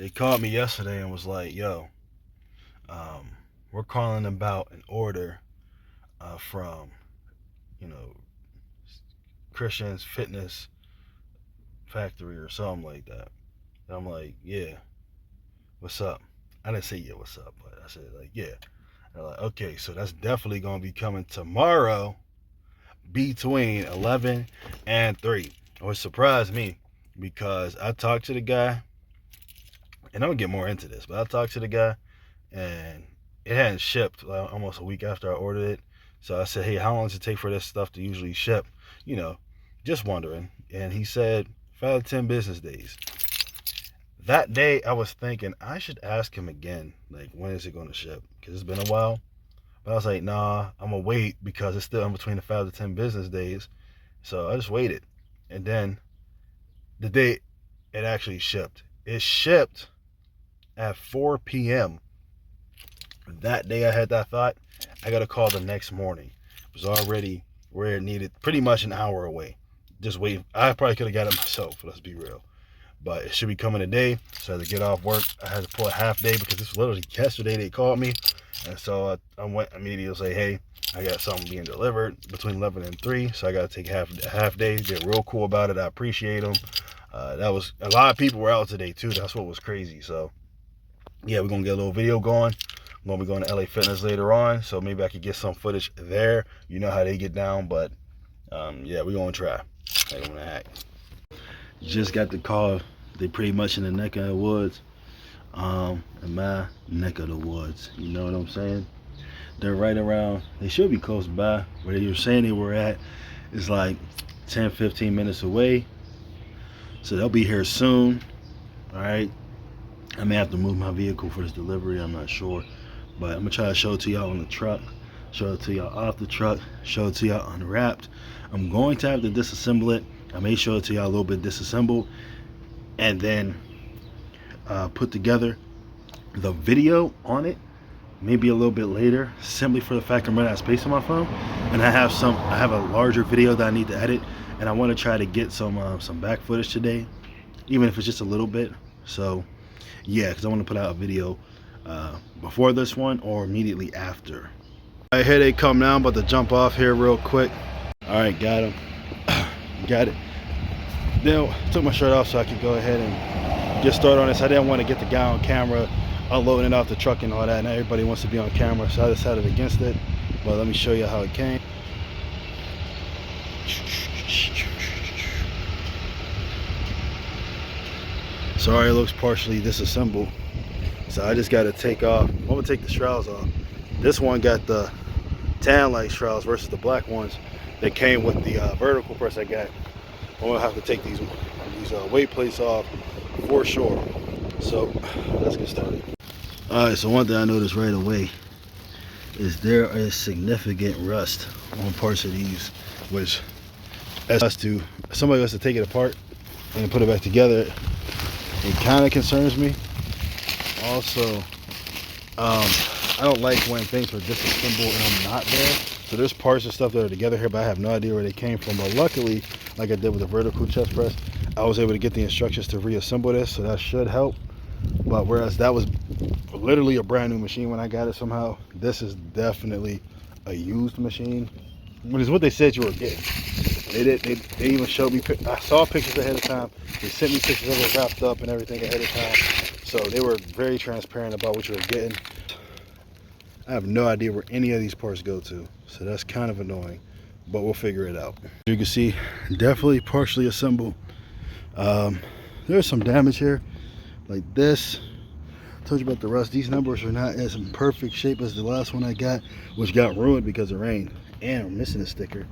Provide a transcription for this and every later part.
They called me yesterday and was like, "Yo, we're calling about an order from, you know, Christian's Fitness Factory or something like that." And I'm like, "Yeah, what's up?" I didn't say yeah, what's up, but I said like, "Yeah." And they're like, "Okay, so that's definitely gonna be coming tomorrow between 11 and 3." Which surprised me because I talked to the guy, and I'm gonna get more into this, but I talked to the guy and it hadn't shipped like almost a week after I ordered it. So I said, "Hey, how long does it take for this stuff to usually ship?" You know, just wondering. And he said 5 to 10 business days. That day, I was thinking I should ask him again, like, when is it going to ship? Because it's been a while. But I was like, nah, I'm going to wait because it's still in between the 5 to 10 business days. So I just waited. And then the day it actually shipped, it shipped at 4 p.m. That day I had that thought, I got a call the next morning. It was already where it needed, pretty much an hour away. Just wait. I probably could have got it myself, let's be real. But it should be coming today. So I had to get off work. I had to pull a half day because this was literally yesterday they called me. And so I went immediately to say, "Hey, I got something being delivered between 11 and 3. So I got to take a half day. They're real cool about it. I appreciate them. That was a lot of people were out today too. That's what was crazy. So yeah, we're going to get a little video going. I'm going to be going to LA Fitness later on. So maybe I could get some footage there. You know how they get down. But yeah, we're going to try. I'm going to hack. Just got the call. They pretty much in the neck of the woods. In my neck of the woods. You know what I'm saying? They're right around. They should be close by. Where they were saying they were at is like 10-15 minutes away. So they'll be here soon. Alright. I may have to move my vehicle for this delivery. I'm not sure. But I'm going to try to show it to y'all on the truck. Show it to y'all off the truck. Show it to y'all unwrapped. I'm going to have to disassemble it. I may show it to y'all a little bit disassembled. And then put together the video on it maybe a little bit later, simply for the fact I'm running out of space on my phone, and I have a larger video that I need to edit, and I want to try to get some back footage today, even if it's just a little bit. So yeah, because I want to put out a video before this one or immediately after. All right, here they come now. I'm about to jump off here real quick. All right, got him. Got it. Then took my shirt off so I could go ahead and get started on this. I didn't want to get the guy on camera unloading it off the truck and all that, and everybody wants to be on camera, so I decided against it. But let me show you how it came. Sorry, it looks partially disassembled, so I just got to take off. I'm gonna take the shrouds off. This one got the tan light shrouds versus the black ones that came with the vertical press I got. I'm gonna have to take these weight plates off for sure. So let's get started. All right, so one thing I noticed right away is there is significant rust on parts of these, which as to somebody has to take it apart and put it back together, it kind of concerns me. Also, I don't like when things are disassembled and I'm not there. So there's parts and stuff that are together here, but I have no idea where they came from. But luckily, like I did with the vertical chest press, I was able to get the instructions to reassemble this, so that should help. But whereas that was literally a brand new machine when I got it somehow, this is definitely a used machine. Which is what they said you were getting. They even showed me, I saw pictures ahead of time. They sent me pictures of it wrapped up and everything ahead of time. So they were very transparent about what you were getting. I have no idea where any of these parts go to, so that's kind of annoying, but we'll figure it out. You can see, definitely partially assembled. There's some damage here, like this. I told you about the rust. These numbers are not as in perfect shape as the last one I got, which got ruined because of rain. And we're missing a sticker.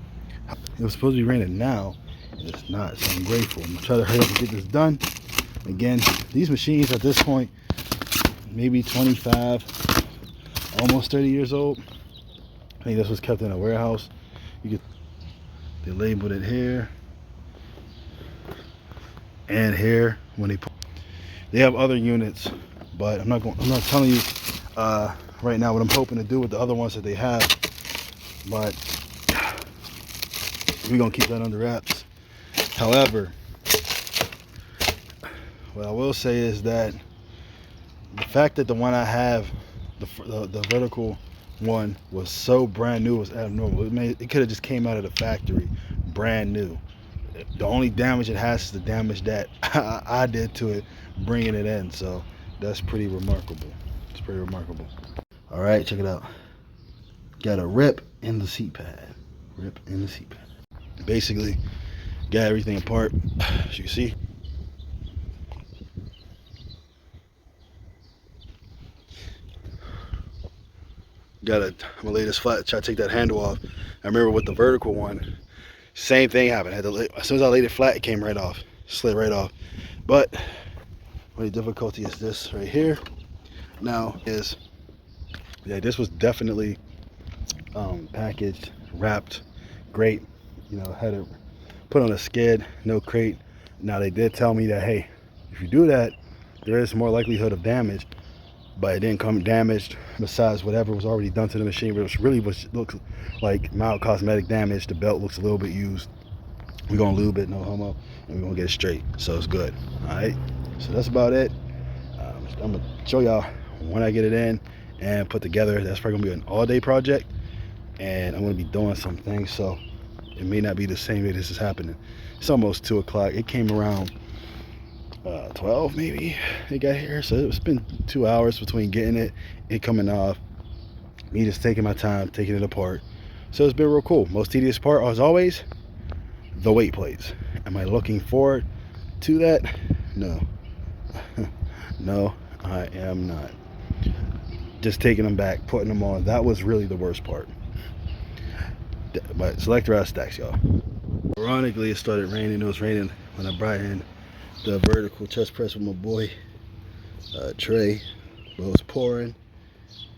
It was supposed to be raining now, and it's not, so I'm grateful. I'm gonna try to hurry up and get this done. Again, these machines at this point, maybe 25, almost 30 years old. I think this was kept in a warehouse. They labeled it here and here when they have other units, but I'm not telling you right now what I'm hoping to do with the other ones that they have, but we're gonna keep that under wraps. However, what I will say is that The fact that the one I have, the vertical one, was so brand new was abnormal. It could have just came out of the factory, brand new. The only damage it has is the damage that I did to it, bringing it in. So that's pretty remarkable. It's pretty remarkable. All right, check it out. Got a rip in the seat pad. Rip in the seat pad. Basically, got everything apart, as you can see. I'm gonna lay this flat, try to take that handle off. I remember with the vertical one, same thing happened. As soon as I laid it flat, it came right off, slid right off. But only difficulty is this right here. Now yeah, this was definitely packaged, wrapped, great. You know, had it put on a skid, no crate. Now they did tell me that, hey, if you do that, there is more likelihood of damage, but it didn't come damaged besides whatever was already done to the machine, which really looks like mild cosmetic damage. The belt looks a little bit used. We're gonna lube it, no homo, and we're gonna get it straight, so it's good. All right, so that's about it. I'm gonna show y'all when I get it in and put together. That's probably gonna be an all-day project, and I'm gonna be doing some things, so it may not be the same day this is happening. It's almost 2 o'clock. It came around 12 maybe it got here, so it's been 2 hours between getting it coming off, me just taking my time taking it apart. So it's been real cool. Most tedious part, as always, the weight plates. Am I looking forward to that? No. No, I am not. Just taking them back, putting them on, that was really the worst part. But selector out of stacks, y'all. Ironically, it started raining. It was raining when I brought in the vertical chest press with my boy Trey. But it was pouring.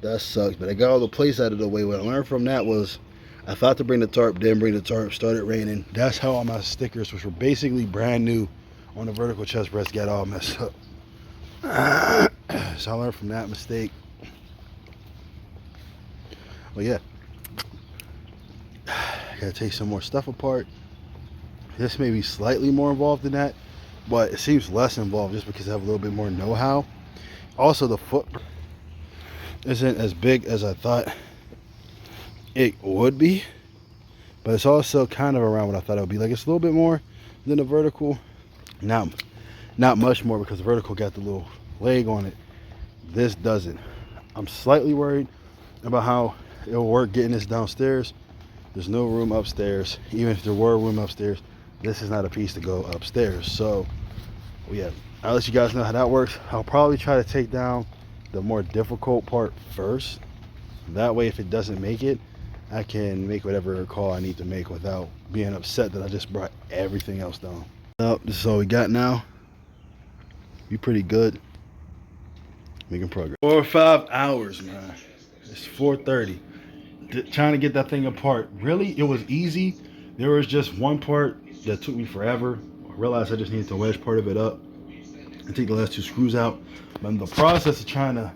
That sucks. But I got all the plates out of the way. What I learned from that was I thought to bring the tarp, didn't bring the tarp, started raining. That's how all my stickers, which were basically brand new on the vertical chest press, got all messed up. So I learned from that mistake. Well, yeah, I gotta take some more stuff apart. This may be slightly more involved than that, but it seems less involved just because I have a little bit more know-how. Also, the footprint isn't as big as I thought it would be, but it's also kind of around what I thought it would be. Like, it's a little bit more than the vertical, not much more, because the vertical got the little leg on it. This doesn't. I'm slightly worried about how it'll work getting this downstairs. There's no room upstairs. Even if there were room upstairs, this is not a piece to go upstairs. So yeah, I'll let you guys know how that works. I'll probably try to take down the more difficult part first. That way, if it doesn't make it, I can make whatever call I need to make without being upset that I just brought everything else down. This is all we got now. Be pretty good. Making progress. 4 or 5 hours, man. It's 4:30. Trying to get that thing apart. Really, it was easy. There was just one part that took me forever. I realized I just needed to wedge part of it up and take the last 2 screws out. But in the process of trying to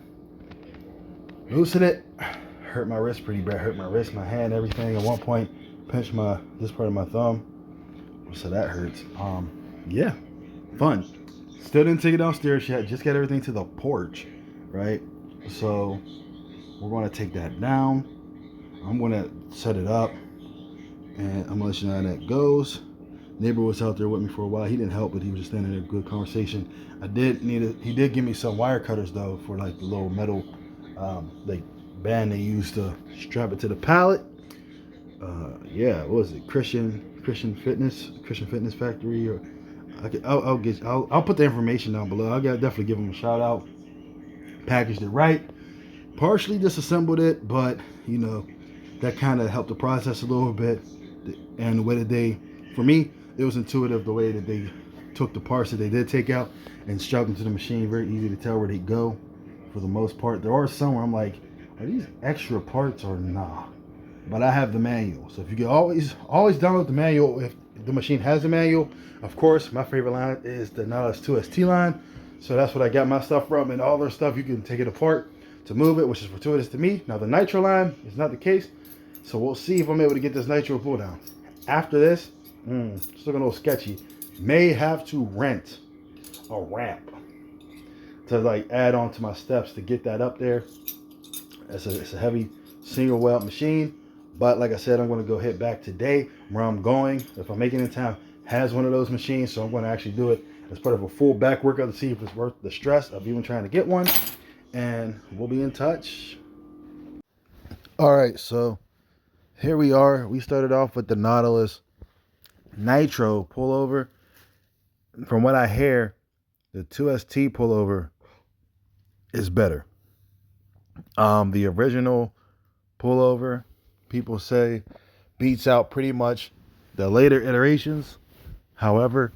loosen it, hurt my wrist pretty bad. Hurt my wrist, my hand, everything. At one point, pinched this part of my thumb. So that hurts. Yeah, fun. Still didn't take it downstairs yet. Just got everything to the porch, right? So we're going to take that down. I'm going to set it up, and I'm going to let you know how that goes. Neighbor was out there with me for a while. He didn't help, but he was just standing there, good conversation. He did give me some wire cutters though, for like the little metal like band they use to strap it to the pallet. Yeah, what was it? Christian Fitness Factory, or I'll put the information down below. I'll definitely give them a shout out. Packaged it right, partially disassembled it, but you know, that kind of helped the process a little bit. And the way that for me, it was intuitive the way that they took the parts that they did take out and strapped them to the machine. Very easy to tell where they go for the most part. There are some where I'm like, are these extra parts or nah? But I have the manual, so if you can always download the manual if the machine has a manual. Of course, my favorite line is the Nautilus 2ST line, so that's what I got my stuff from. And all their stuff, you can take it apart to move it, which is fortuitous to me. Now the Nitro line is not the case, so we'll see if I'm able to get this Nitro pull down. After this, it's looking a little sketchy. May have to rent a ramp. to like add on to my steps to get that up there. It's a heavy single weld machine. But like I said, I'm going to go hit back today where I'm going. If I make it in time, has one of those machines, so I'm going to actually do it as part of a full back workout to see if it's worth the stress of even trying to get one. And we'll be in touch. All right, so here we are. We started off with the Nautilus Nitro pullover. From what I hear, the 2ST pullover is better. The original pullover, people say, beats out pretty much the later iterations. However,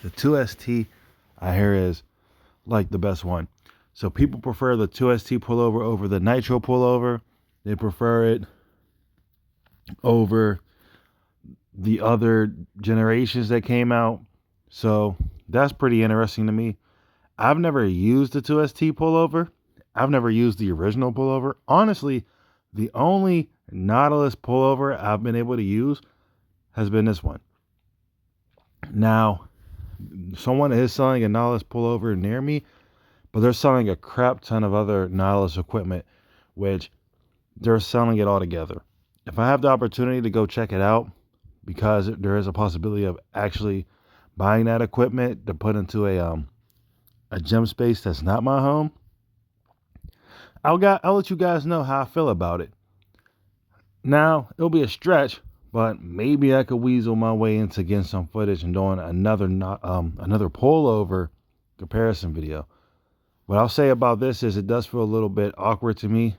the 2ST I hear is like the best one. So people prefer the 2ST pullover over the Nitro pullover. They prefer it over the other generations that came out. So that's pretty interesting to me. I've never used the 2ST pullover. I've never used the original pullover. Honestly, the only Nautilus pullover I've been able to use has been this one. Now, someone is selling a Nautilus pullover near me, but they're selling a crap ton of other Nautilus equipment, which they're selling it all together. If I have the opportunity to go check it out, because there is a possibility of actually buying that equipment to put into a gym space that's not my home, I'll let you guys know how I feel about it. Now, it'll be a stretch, but maybe I could weasel my way into getting some footage and doing another pullover comparison video. What I'll say about this is it does feel a little bit awkward to me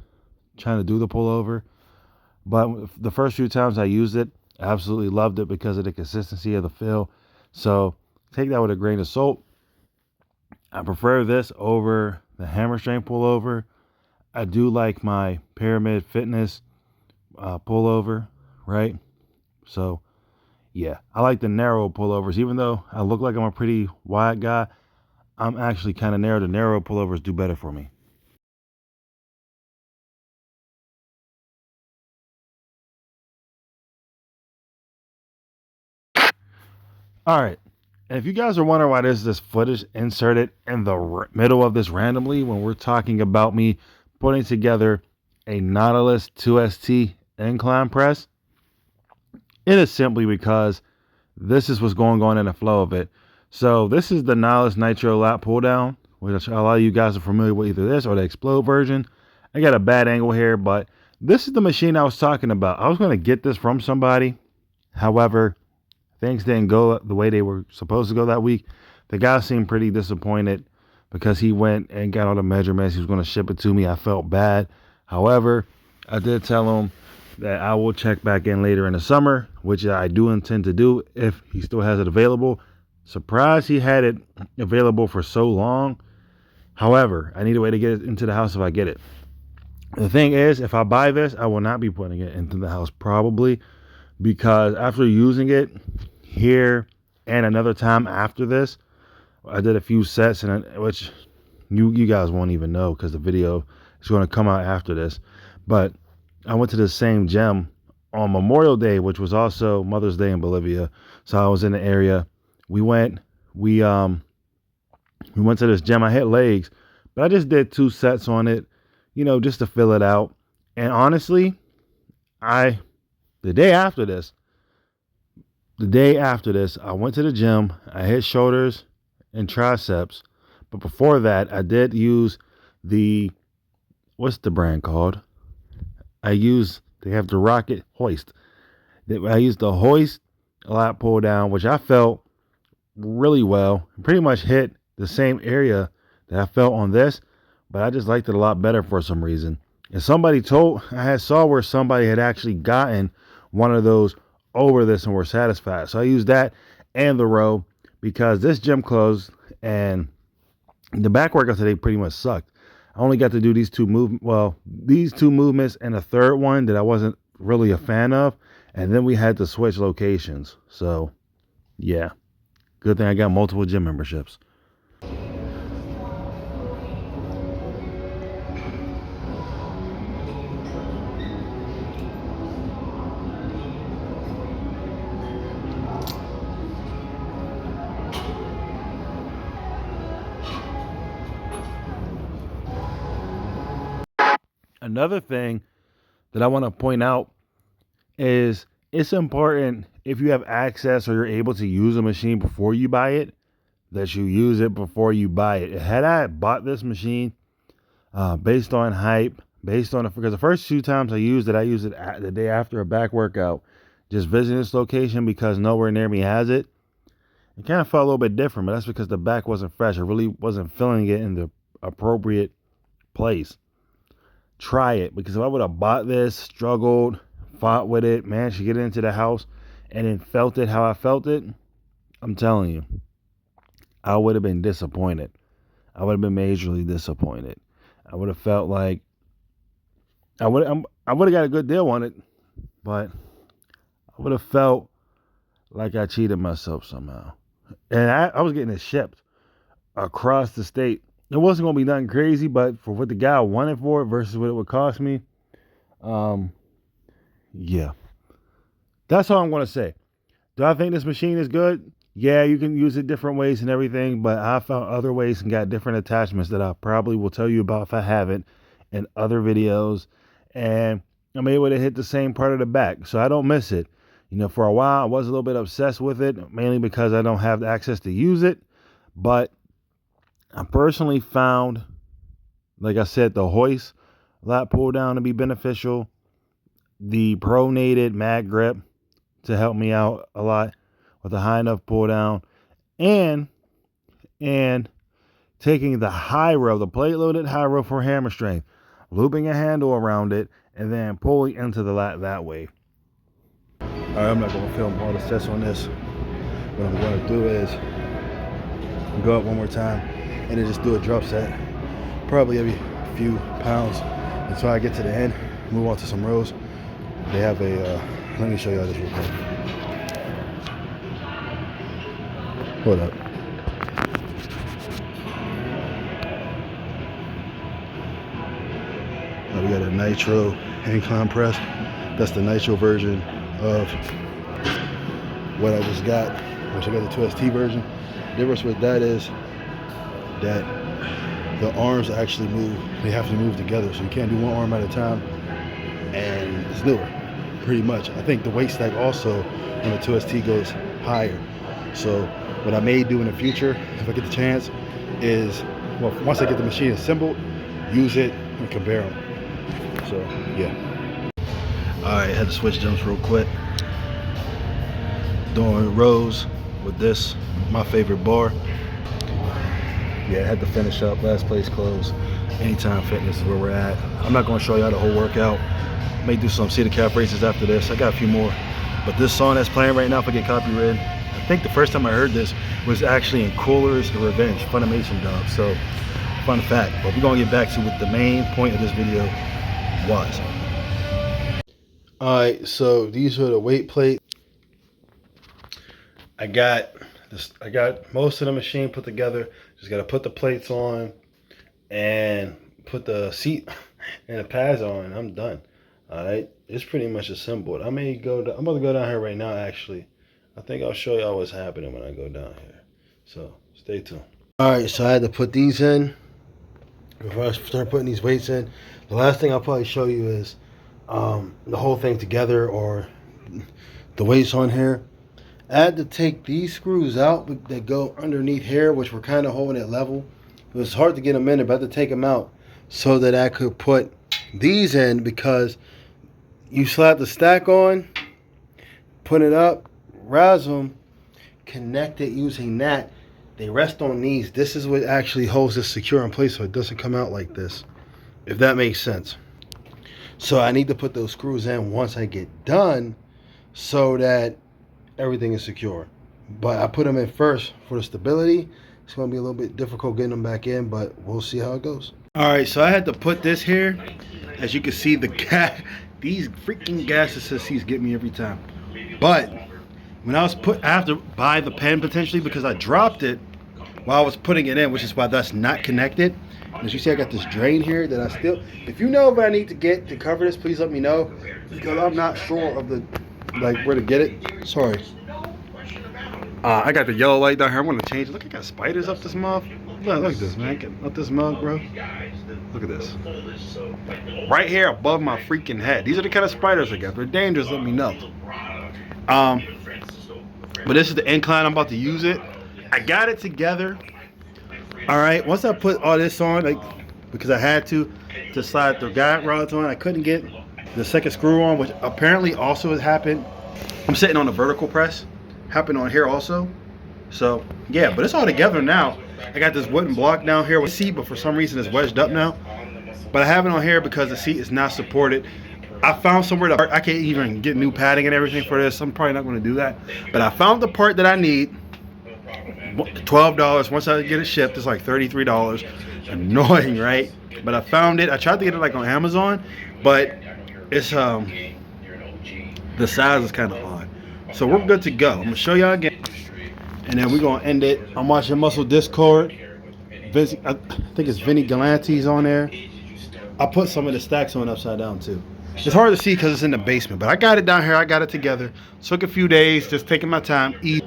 trying to do the pullover, but the first few times I used it, I absolutely loved it because of the consistency of the feel. So take that with a grain of salt. I prefer this over the hammer strength pullover. I do like my Pyramid Fitness pullover, right? So yeah, I like the narrow pullovers. Even though I look like I'm a pretty wide guy, I'm actually kind of narrow. The narrow pullovers do better for me. All right. And if you guys are wondering why there's this footage inserted in the middle of this randomly, when we're talking about me putting together a Nautilus 2ST incline press, it is simply because this is what's going on in the flow of it. So this is the Nautilus Nitro lat pull down, which a lot of you guys are familiar with either this or the Explode version. I got a bad angle here, but this is the machine I was talking about. I was going to get this from somebody. However, things didn't go the way they were supposed to go that week. The guy seemed pretty disappointed because he went and got all the measurements. He was going to ship it to me. I felt bad. However, I did tell him that I will check back in later in the summer, which I do intend to do if he still has it available. Surprised he had it available for so long. However, I need a way to get it into the house if I get it. The thing is, if I buy this, I will not be putting it into the house probably, because after using it here and another time after this, I did a few sets, which you guys won't even know because the video is going to come out after this. But I went to the same gym on Memorial Day, which was also Mother's Day in Bolivia. So I was in the area. We went to this gym. I hit legs, but I just did 2 sets on it, just to fill it out. And honestly, the day after this, I went to the gym. I hit shoulders and triceps. But before that, I did use what's the brand called? They have the Rocket Hoist. I used the Hoist lat pull down, which I felt really well. Pretty much hit the same area that I felt on this, but I just liked it a lot better for some reason. And I saw where somebody had actually gotten one of those over this and were satisfied. So I used that and the row because this gym closed and the back workout today pretty much sucked. I only got to do these two movements and a third one that I wasn't really a fan of. And then we had to switch locations. So yeah, good thing I got multiple gym memberships. Another thing that I want to point out is it's important if you have access or you're able to use a machine before you buy it, that you use it before you buy it. Had I bought this machine based on hype, based on because the first 2 times I used it the day after a back workout, just visiting this location because nowhere near me has it. It kind of felt a little bit different, but that's because the back wasn't fresh. I really wasn't feeling it in the appropriate place. Try it, because if I would have bought this, struggled, fought with it, managed to get it into the house, and then felt it how I felt it, I'm telling you, I would have been disappointed. I would have been majorly disappointed. I would have felt like I would have got a good deal on it, but I would have felt like I cheated myself somehow. And I was getting it shipped across the state. It wasn't going to be nothing crazy, but for what the guy wanted for it versus what it would cost me, yeah. That's all I'm going to say. Do I think this machine is good? Yeah, you can use it different ways and everything, but I found other ways and got different attachments that I probably will tell you about if I haven't in other videos. And I'm able to hit the same part of the back, so I don't miss it. You know, for a while, I was a little bit obsessed with it, mainly because I don't have the access to use it. But I personally found, like I said, the hoist lat pull down to be beneficial. The pronated mag grip to help me out a lot with a high enough pull down. And taking the high row, the plate loaded high row for hammer strength, looping a handle around it, and then pulling into the lat that way. All right, I'm not going to film all the sets on this. What I'm going to do is go up one more time and then just do a drop set, probably every few pounds until I get to the end, move on to some rows. They have a, let me show y'all this real quick. Hold up. Now we got a nitro incline press. That's the nitro version of what I just got, which I got the 2ST version. The difference with that is that the arms actually move. They have to move together, so you can't do one arm at a time, and it's newer, pretty much. I think the weight stack also on the 2ST goes higher. So what I may do in the future, if I get the chance, is, well, once I get the machine assembled, use it and compare them. So yeah. Alright, had to switch jumps real quick. Doing rows with this, my favorite bar. Yeah, I had to finish up. Last place closed. Anytime Fitness is where we're at. I'm not going to show y'all the whole workout. May do some cedar calf races after this. I got a few more. But this song that's playing right now, if I get copyrighted, I think the first time I heard this was actually in Cooler's Revenge, Funimation dub. So, fun fact. But we're going to get back to what the main point of this video was. Alright, so these are the weight plates. I got most of the machine put together. Just got to put the plates on and put the seat and the pads on, and I'm done. Alright, it's pretty much assembled. I'm about to go down here right now, actually. I think I'll show y'all what's happening when I go down here. So, stay tuned. Alright, so I had to put these in before I start putting these weights in. The last thing I'll probably show you is the whole thing together, or the weights on here. I had to take these screws out that go underneath here, which were kind of holding it level. It was hard to get them in there, but I had to take them out so that I could put these in, because you slap the stack on, put it up, rouse them, connect it using that. They rest on these. This is what actually holds this secure in place so it doesn't come out like this, if that makes sense. So I need to put those screws in once I get done so that everything is secure. But I put them in first for the stability. It's going to be a little bit difficult getting them back in, but we'll see how it goes. Alright, so I had to put this here. As you can see, the gas, these freaking gas assistants get me every time. But when I have to buy the pen potentially, because I dropped it while I was putting it in, which is why that's not connected. As you see, I got this drain here that I still, if you know what I need to get to cover this, please let me know, because I'm not sure of the, like, where to get it. Sorry. I got the yellow light down here. I'm going to change it. Look, I got spiders up this mouth. Look at this, man. Get up this mug, bro. Look at this. Right here above my freaking head. These are the kind of spiders I got. They're dangerous, let me know. But this is the Incline. I'm about to use it. I got it together. All right. Once I put all this on, like, because I had to slide the guide rods on, I couldn't get the second screw on, which apparently also has happened. I'm sitting on a vertical press. Happened on here also. So yeah, but it's all together now. I got this wooden block down here with seat, but for some reason it's wedged up now. But I have it on here because the seat is not supported. I found somewhere to, I can't even get new padding and everything for this. I'm probably not going to do that. But I found the part that I need. $12. Once I get it shipped, it's like $33. Annoying, right? But I found it. I tried to get it like on Amazon, but it's the size is kind of odd. So we're good to go. I'm gonna show y'all again, and then we're gonna end it. I'm watching Muscle Discord. I think it's Vinny Galante's on there. I put some of the stacks on upside down too. It's hard to see because it's in the basement, but I got it down here. I got it together. Took a few days, just taking my time, eat,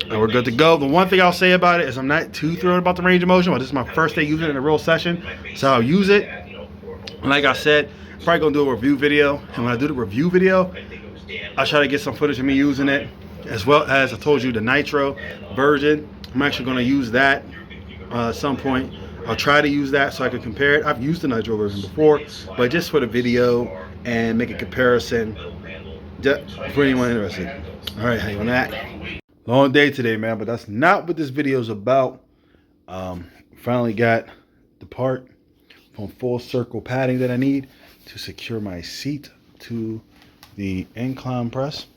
and we're good to go. The one thing I'll say about it is I'm not too thrilled about the range of motion, but this is my first day using it in a real session, so I'll use it. And like I said, I'm probably gonna do a review video, and when I do the review video, I'll try to get some footage of me using it, as well as I told you the Nitro version. I'm actually gonna use that at some point. I'll try to use that so I can compare it. I've used the Nitro version before, but just for the video and make a comparison for anyone interested. All right, how you on that? Long day today, man, but that's not what this video is about. Finally got the part from full circle padding that I need to secure my seat to the Incline press.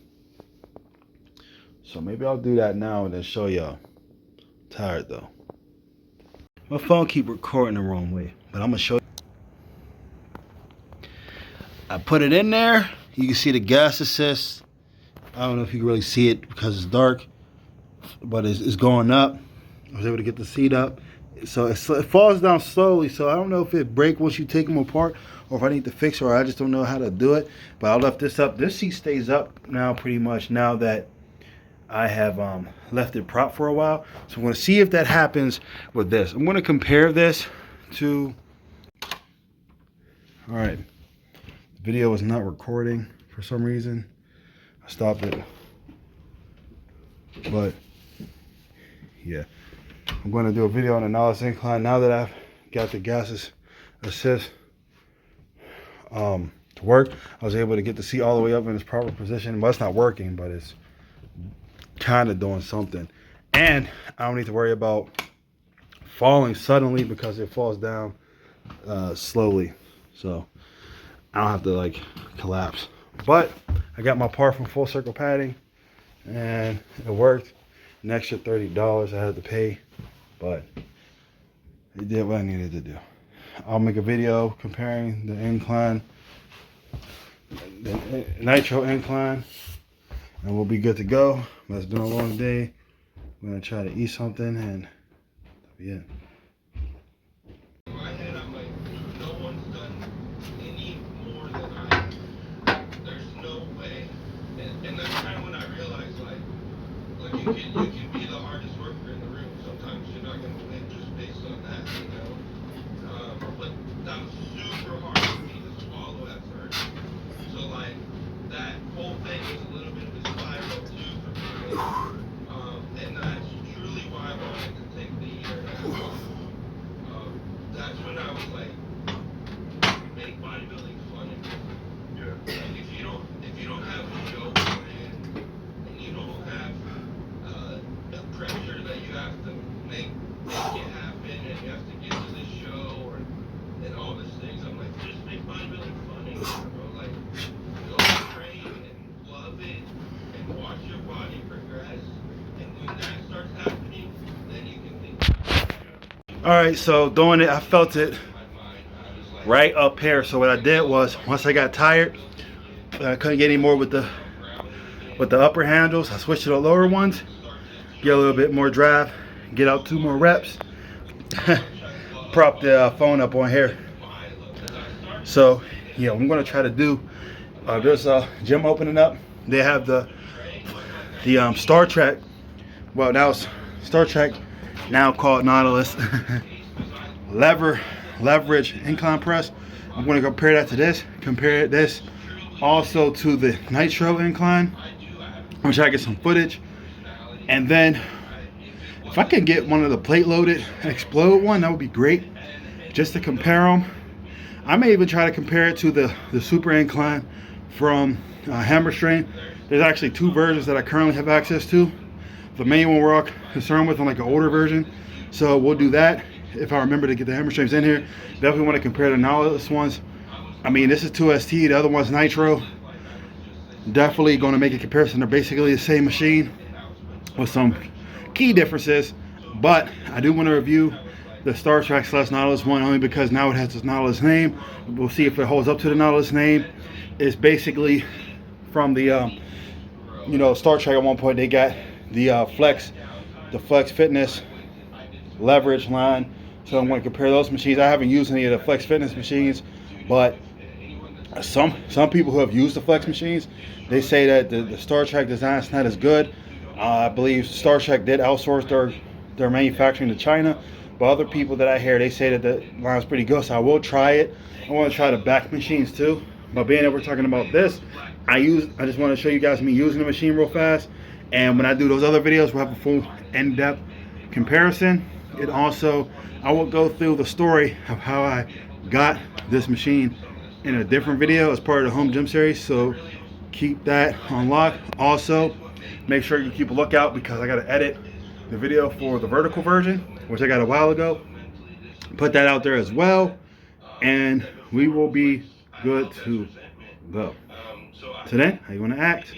So maybe I'll do that now and then show y'all. Tired though. My phone keep recording the wrong way, but I'm gonna show you. I put it in there. You can see the gas assist. I don't know if you can really see it because it's dark, but it's going up. I was able to get the seat up. So it falls down slowly, so I don't know if it breaks once you take them apart or if I need to fix it, or I just don't know how to do it. But I left this up. This seat stays up now pretty much now that I have left it prop for a while. So I'm going to see if that happens with this. I'm going to compare this to... Alright, the video is not recording for some reason. I stopped it. But yeah, I'm going to do a video on the Nautilus Incline now that I've got the gas assist to work. I was able to get the seat all the way up in its proper position. Well, it's not working, but it's kind of doing something. And I don't need to worry about falling suddenly because it falls down slowly. So I don't have to like collapse. But I got my part from Full Circle Padding and it worked. An extra $30 I had to pay, but it did what I needed to do. I'll make a video comparing the Incline, the Nitro Incline, and we'll be good to go. But it's been a long day. I'm gonna try to eat something and that'll be it. In my head, I'm like, no one's done any more than I. There's no way. And that's kind of when I realized, like you can be the hardest worker in the room. Sometimes you're not going to win just based on that, you know. But that was super hard for me to swallow at first. So like that whole thing was a little bit of a spiral too for me. And that's truly why I wanted to take the year. That's when I was like, make bodybuilding fun again. Yeah. Like if you don't have a show plan and you don't have the pressure that you have to make it happen and you have to get to this show and all these things, I'm like, just make bodybuilding fun again, bro. Like, go train and love it and watch your body progress. And when that starts happening, then you can think. Alright, so doing it, I felt it right up here. So what I did was, once I got tired, I couldn't get any more with the upper handles, I switched to the lower ones, get a little bit more drive, get out 2 more reps, prop the phone up on here. So yeah, I'm gonna try to do, there's a gym opening up. They have the Star Trek, well now it's Star Trek now called Nautilus leverage incline press. I'm going to compare that to this. Compare this also to the Nitro incline. I'm going to try to get some footage. And then if I can get one of the plate loaded explode one, that would be great. Just to compare them. I may even try to compare it to the super incline from Hammerstrain. There's actually two versions that I currently have access to. The main one we're all concerned with on like an older version. So we'll do that. If I remember to get the Hammerstrains in here, definitely want to compare the Nautilus ones. I mean, this is 2ST, the other one's Nitro. Definitely going to make a comparison. They're basically the same machine with some key differences. But I do want to review the Star Trek / Nautilus one only because now it has this Nautilus name. We'll see if it holds up to the Nautilus name. It's basically from the Star Trek. At one point they got the Flex Fitness leverage line. So I'm going to compare those machines. I haven't used any of the Flex Fitness machines, but some people who have used the Flex machines, they say that the Star Trek design is not as good. I believe Star Trek did outsource their manufacturing to China, but other people that I hear, they say that the line is pretty good. So I will try it. I want to try the back machines too. But being that we're talking about this, I just want to show you guys me using the machine real fast. And when I do those other videos, we'll have a full in-depth comparison. It also, I will go through the story of how I got this machine in a different video as part of the home gym series. So keep that on lock. Also, make sure you keep a lookout because I got to edit the video for the vertical version, which I got a while ago. Put that out there as well, and we will be good to go. Today, how you want to act?